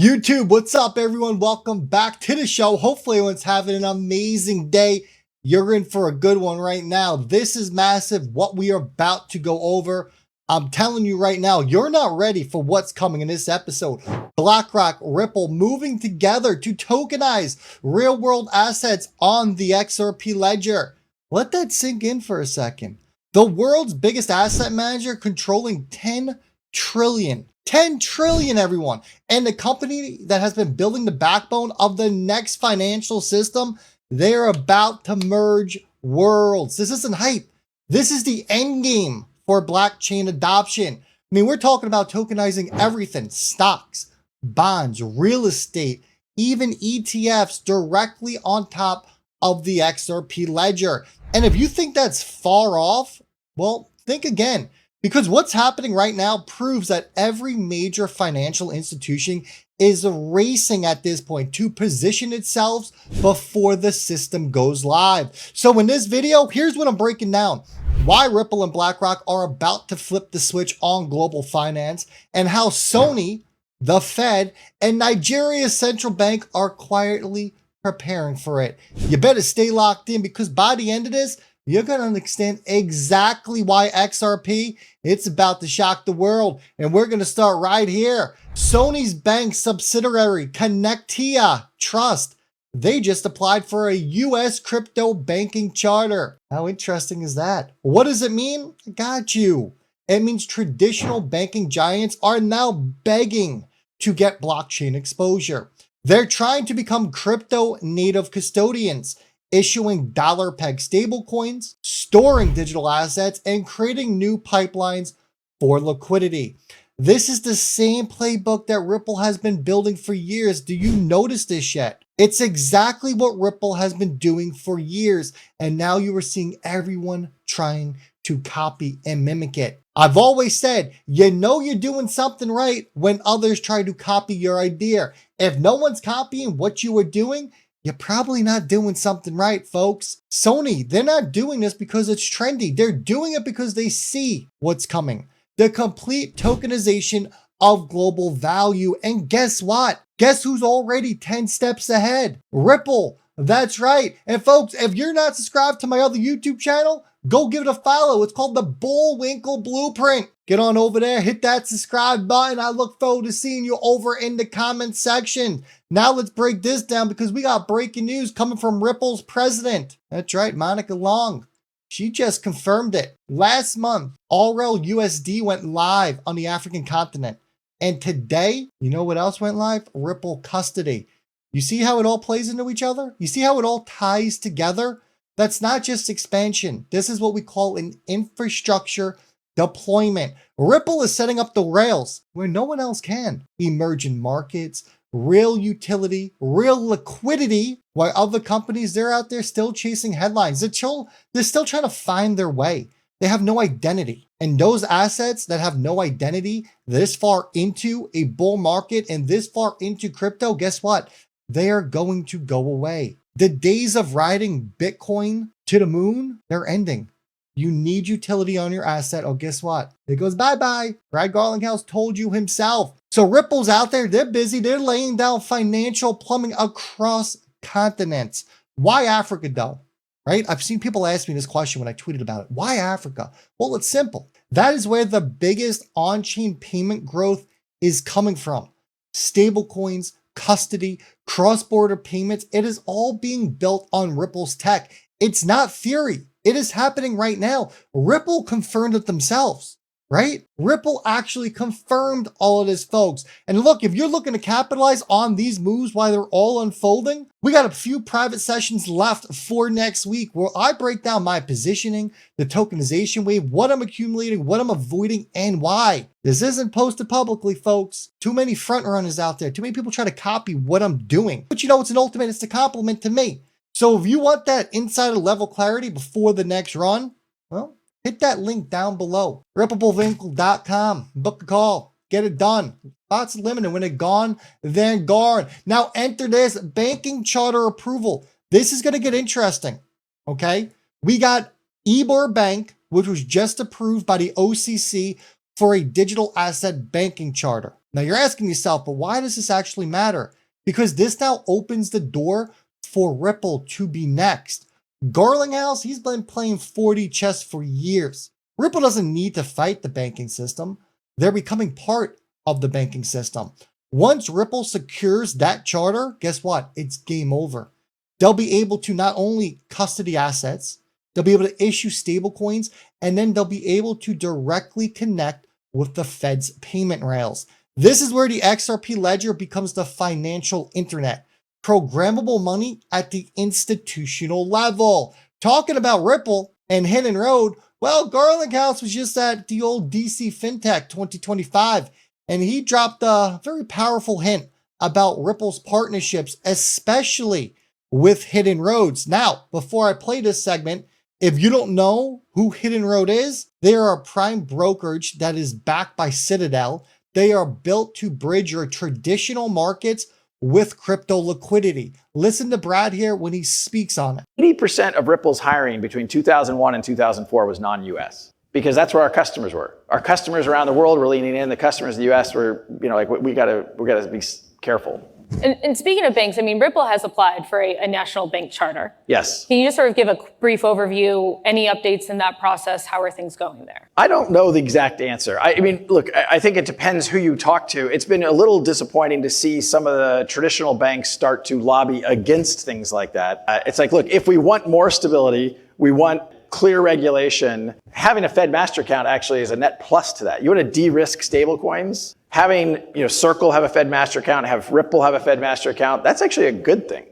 YouTube, what's up everyone? Welcome back to the show. Hopefully everyone's having an amazing day. You're in for a good one right now. This is massive, what we are about to go over. I'm telling you right now, you're not ready for what's coming in this episode. Blackrock, Ripple moving together to tokenize real world assets on the XRP ledger. Let that sink in for a second. The world's biggest asset manager controlling 10 trillion. 10 trillion, everyone. And the company that has been building the backbone of the next financial system, they're about to merge worlds. This isn't hype. This is the end game for blockchain adoption. I mean, we're talking about tokenizing everything, stocks, bonds, real estate, even ETFs directly on top of the XRP ledger. And if you think that's far off, well, think again. Because what's happening right now proves that every major financial institution is racing at this point to position itself before the system goes live. So in this video, here's what I'm breaking down. Why Ripple and BlackRock are about to flip the switch on global finance, and how Sony, the Fed, and Nigeria's central bank are quietly preparing for it. You better stay locked in, because by the end of this, you're going to understand exactly why XRP, it's about to shock the world. And we're going to start right here. Sony's bank subsidiary, Connectia Trust, they just applied for a US crypto banking charter. How interesting is that? What does it mean? I got you. It means traditional banking giants are now begging to get blockchain exposure. They're trying to become crypto native custodians, issuing dollar-pegged stablecoins, storing digital assets, and creating new pipelines for liquidity. This is the same playbook that Ripple has been building for years. Do you notice this yet? It's exactly what Ripple has been doing for years, and now you are seeing everyone trying to copy and mimic it. I've always said, you know you're doing something right when others try to copy your idea. If no one's copying what you are doing, you're probably not doing something right, folks. Sony, they're not doing this because it's trendy. They're doing it because they see what's coming. The complete tokenization of global value. And guess what? Guess who's already 10 steps ahead? Ripple. That's right. And folks, if you're not subscribed to my other YouTube channel, go give it a follow. It's called the Bullwinkle Blueprint. Get on over there, hit that subscribe button. I look forward to seeing you over in the comment section. Now let's break this down, because we got breaking news coming from Ripple's president. That's right, Monica Long. She just confirmed it. Last month, AllRel USD went live on the African continent. And today, you know what else went live? Ripple Custody. You see how it all plays into each other? You see how it all ties together? That's not just expansion. This is what we call an infrastructure deployment. Ripple is setting up the rails where no one else can. Emerging markets, real utility, real liquidity, while other companies, they're out there still chasing headlines. They're still trying to find their way. They have no identity. And those assets that have no identity this far into a bull market and this far into crypto, guess what? They are going to go away. The days of riding Bitcoin to the moon, they're ending. You need utility on your asset. Oh, guess what? It goes bye-bye. Brad Garlinghouse told you himself. So Ripple's out there. They're busy. They're laying down financial plumbing across continents. Why Africa, though? Right? I've seen people ask me this question when I tweeted about it. Why Africa? Well, it's simple. That is where the biggest on-chain payment growth is coming from. Stablecoins, custody, cross-border payments. It is all being built on Ripple's tech. It's not theory. It is happening right now. Ripple confirmed it themselves, right? Ripple actually confirmed all of this, folks. And look, if you're looking to capitalize on these moves while they're all unfolding, we got a few private sessions left for next week where I break down my positioning, the tokenization wave, what I'm accumulating, what I'm avoiding, and why. This isn't posted publicly, folks. Too many front runners out there. Too many people try to copy what I'm doing. But you know, it's an ultimate, it's a compliment to me. So if you want that insider level clarity before the next run, well, hit that link down below. RippleBullwinkle.com. Book a call. Get it done. Spots limited. When it's gone, then gone. Now enter this banking charter approval. This is going to get interesting. Okay. We got Ebor Bank, which was just approved by the OCC for a digital asset banking charter. Now you're asking yourself, but why does this actually matter? Because this now opens the door for Ripple to be next. Garlinghouse, he's been playing 4D chess for years. Ripple doesn't need to fight the banking system. They're becoming part of the banking system. Once Ripple secures that charter, guess what? It's game over. They'll be able to not only custody assets, they'll be able to issue stablecoins, and then they'll be able to directly connect with the Fed's payment rails. This is where the XRP ledger becomes the financial internet. Programmable money at the institutional level. Talking about Ripple and Hidden Road, well, Garlinghouse was just at the old DC FinTech 2025, and he dropped a very powerful hint about Ripple's partnerships, especially with Hidden Roads. Now, before I play this segment, if you don't know who Hidden Road is, they are a prime brokerage that is backed by Citadel. They are built to bridge your traditional markets with crypto liquidity. Listen to Brad here when he speaks on it. 80% of Ripple's hiring between 2001 and 2004 was non-US, because that's where our customers were. Our customers around the world were leaning in. The customers in the US were, like, we gotta be careful. And speaking of banks, I mean, Ripple has applied for a national bank charter. Yes. Can you just sort of give a brief overview, any updates in that process? How are things going there? I don't know the exact answer. I mean, look, I think it depends who you talk to. It's been a little disappointing to see some of the traditional banks start to lobby against things like that. It's like, look, if we want more stability, we want clear regulation, having a Fed master account actually is a net plus to that. You want to de-risk stablecoins. Having Circle have a Fed master account, have Ripple have a Fed master account, that's actually a good thing.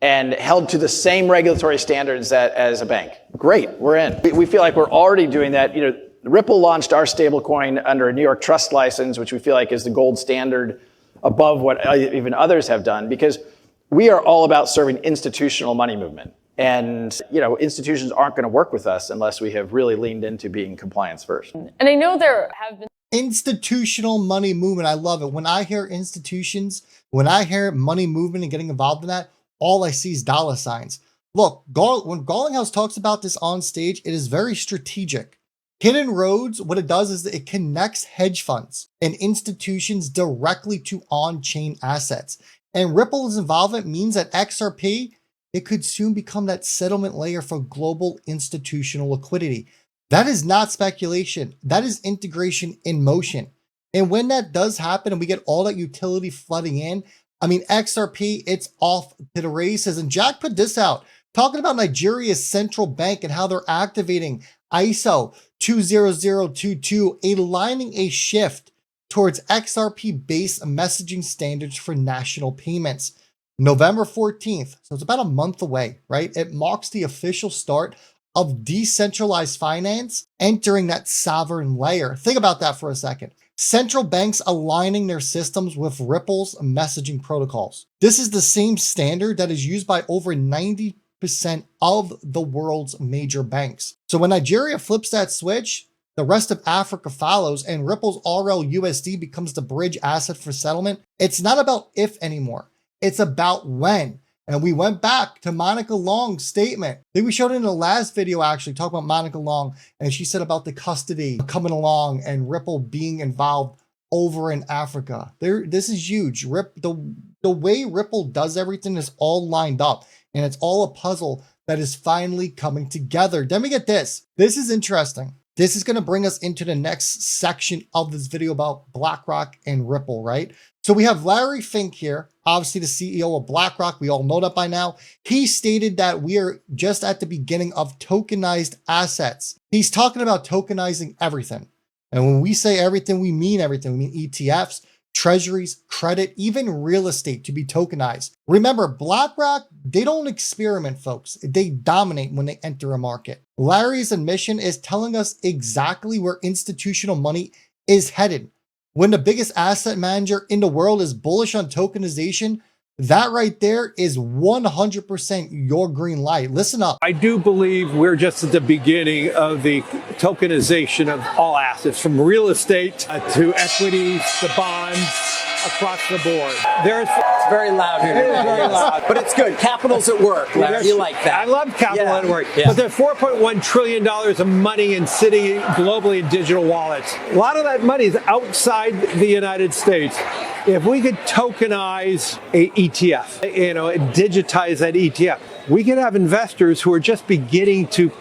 And held to the same regulatory standards as a bank. Great, we're in. We feel like we're already doing that. Ripple launched our stablecoin under a New York Trust license, which we feel like is the gold standard above what even others have done, because we are all about serving institutional money movement. And, institutions aren't going to work with us unless we have really leaned into being compliance first. And I know there have been institutional money movement. I love it. When I hear institutions, when I hear money movement and getting involved in that, all I see is dollar signs. Look, when Garlinghouse talks about this on stage, it is very strategic. Hidden Roads, what it does is that it connects hedge funds and institutions directly to on-chain assets. And Ripple's involvement means that XRP, it could soon become that settlement layer for global institutional liquidity. That is not speculation. That is integration in motion. And when that does happen and we get all that utility flooding in, I mean, XRP, it's off to the races. And Jack put this out, talking about Nigeria's central bank and how they're activating ISO 20022, aligning a shift towards XRP-based messaging standards for national payments. November 14th, so it's about a month away, right? It marks the official start of decentralized finance entering that sovereign layer. Think about that for a second. Central banks aligning their systems with Ripple's messaging protocols. This is the same standard that is used by over 90% of the world's major banks. So when Nigeria flips that switch, the rest of Africa follows and Ripple's RLUSD becomes the bridge asset for settlement. It's not about if anymore. It's about when. And we went back to Monica Long's statement. I think we showed it in the last video, actually, talking about Monica Long. And she said about the custody coming along and Ripple being involved over in Africa. This is huge. The way Ripple does everything is all lined up. And it's all a puzzle that is finally coming together. Then we get this. This is interesting. This is going to bring us into the next section of this video about BlackRock and Ripple, right? So we have Larry Fink here, obviously the CEO of BlackRock. We all know that by now. He stated that we are just at the beginning of tokenized assets. He's talking about tokenizing everything. And when we say everything, we mean everything. We mean ETFs, treasuries, credit, even real estate to be tokenized. Remember, BlackRock, they don't experiment, folks. They dominate when they enter a market. Larry's admission is telling us exactly where institutional money is headed. When the biggest asset manager in the world is bullish on tokenization, that right there is 100% your green light. Listen up. I do believe we're just at the beginning of the tokenization of all assets, from real estate to equities to bonds across the board. There's very loud here. It is very loud. But it's good. Capital's at work, Larry. You like that. I love capital Yeah. at work. Yeah. But there's $4.1 trillion of money in sitting globally in digital wallets. A lot of that money is outside the United States. If we could tokenize a ETF, digitize that ETF, we could have investors who are just beginning to,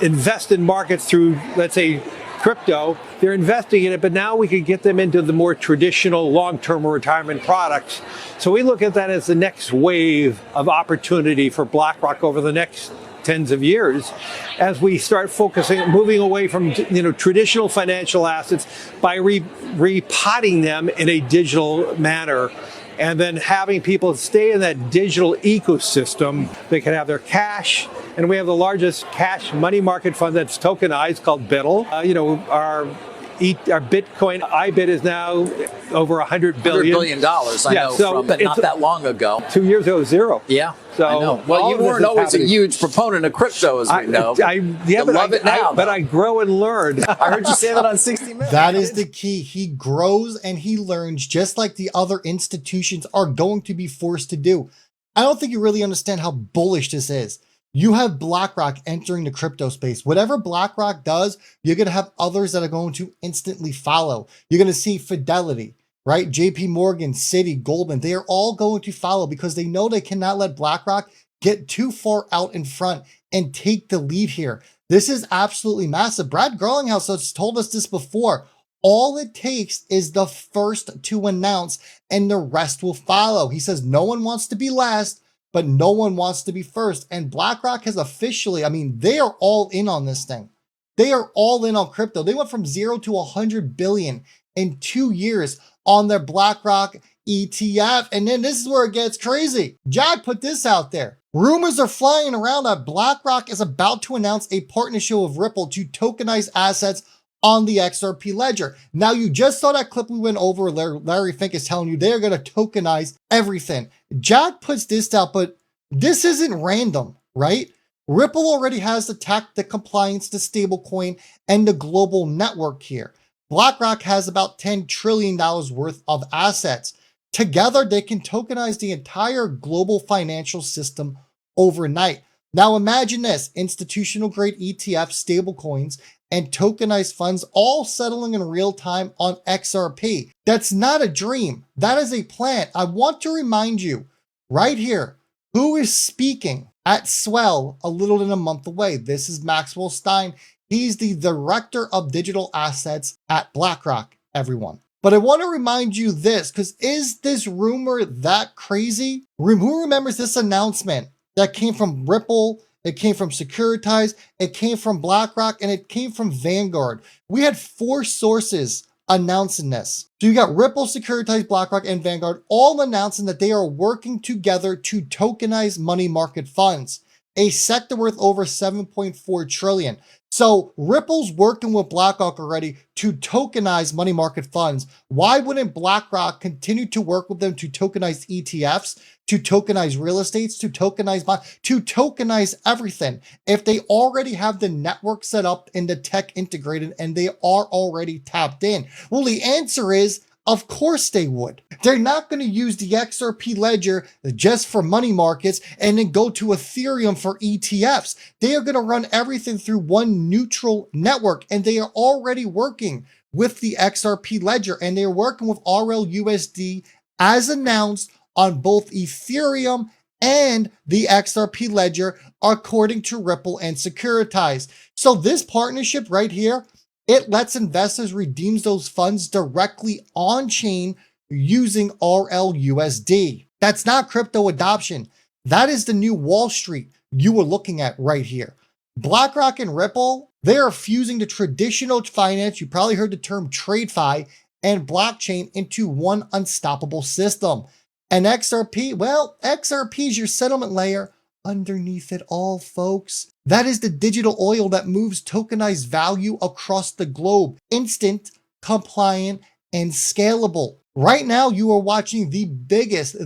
invest in markets through, let's say, crypto. They're investing in it, but now we could get them into the more traditional long-term retirement products. So we look at that as the next wave of opportunity for BlackRock over the next tens of years, as we start moving away from traditional financial assets by repotting them in a digital manner, and then having people stay in that digital ecosystem. They can have their cash, and we have the largest cash money market fund that's tokenized called BITL. Our Bitcoin IBIT is now over $100 billion. $100 billion, I know, but not that long ago. 2 years ago, zero. Yeah, so I know. Well, you weren't always a huge proponent of crypto, as we know. I love it now. But I grow and learn. I heard you say that on 60 Minutes. That is the key. He grows and he learns, just like the other institutions are going to be forced to do. I don't think you really understand how bullish this is. You have BlackRock entering the crypto space. Whatever BlackRock does, you're going to have others that are going to instantly follow. You're going to see Fidelity, right? JP Morgan, Citi, Goldman, they are all going to follow because they know they cannot let BlackRock get too far out in front and take the lead here. This is absolutely massive. Brad Garlinghouse has told us this before. All it takes is the first to announce and the rest will follow. He says no one wants to be last, but no one wants to be first. And BlackRock has officially, they are all in on this thing. They are all in on crypto. They went from 0 to 100 billion in 2 years on their BlackRock ETF. And then this is where it gets crazy. Jack put this out there. Rumors are flying around that BlackRock is about to announce a partnership with Ripple to tokenize assets on the XRP ledger. Now, you just saw that clip we went over. Larry Fink is telling you they're going to tokenize everything. Jack puts this out, but this isn't random, right? Ripple already has the tech, the compliance, the stablecoin, and the global network here. BlackRock has about $10 trillion worth of assets. Together, they can tokenize the entire global financial system overnight. Now imagine this, institutional grade ETFs, stablecoins, and tokenized funds all settling in real time on XRP. That's not a dream. That is a plan. I want to remind you right here, who is speaking at Swell a little than a month away. This is Maxwell Stein. He's the director of digital assets at BlackRock, everyone. But I want to remind you this, because is this rumor that crazy? Who remembers this announcement that came from Ripple? It came from Securitize, it came from BlackRock, and it came from Vanguard. We had 4 sources announcing this. So you got Ripple, Securitize, BlackRock, and Vanguard all announcing that they are working together to tokenize money market funds, a sector worth over 7.4 trillion. So Ripple's working with BlackRock already to tokenize money market funds. Why wouldn't BlackRock continue to work with them to tokenize ETFs, to tokenize real estates, to tokenize everything, if they already have the network set up and the tech integrated and they are already tapped in? Well, the answer is, of course they would. They're not going to use the XRP ledger just for money markets and then go to Ethereum for ETFs. They are going to run everything through one neutral network, and they are already working with the XRP ledger, and they are working with RLUSD as announced on both Ethereum and the XRP ledger, according to Ripple and Securitize. So this partnership right here, it lets investors redeem those funds directly on chain using RLUSD. That's not crypto adoption. That is the new Wall Street you were looking at right here. BlackRock and Ripple, they are fusing the traditional finance, you probably heard the term TradeFi, and blockchain into one unstoppable system. And XRP, well, XRP is your settlement layer underneath it all, folks. That is the digital oil that moves tokenized value across the globe. Instant, compliant, and scalable. Right now, you are watching the biggest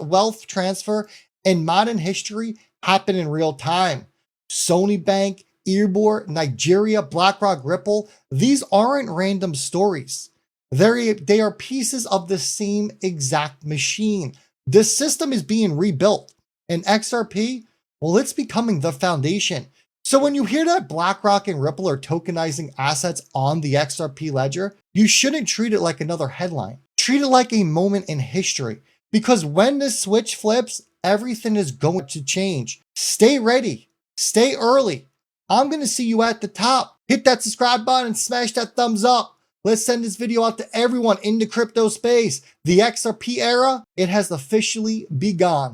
wealth transfer in modern history happen in real time. Sony Bank, Earbor, Nigeria, BlackRock, Ripple, these aren't random stories. They are pieces of the same exact machine. This system is being rebuilt, and XRP, well, it's becoming the foundation. So when you hear that BlackRock and Ripple are tokenizing assets on the XRP ledger, you shouldn't treat it like another headline. Treat it like a moment in history, because when this switch flips, everything is going to change. Stay ready, stay early. I'm going to see you at the top. Hit that subscribe button and smash that thumbs up. Let's send this video out to everyone in the crypto space. The XRP era, it has officially begun.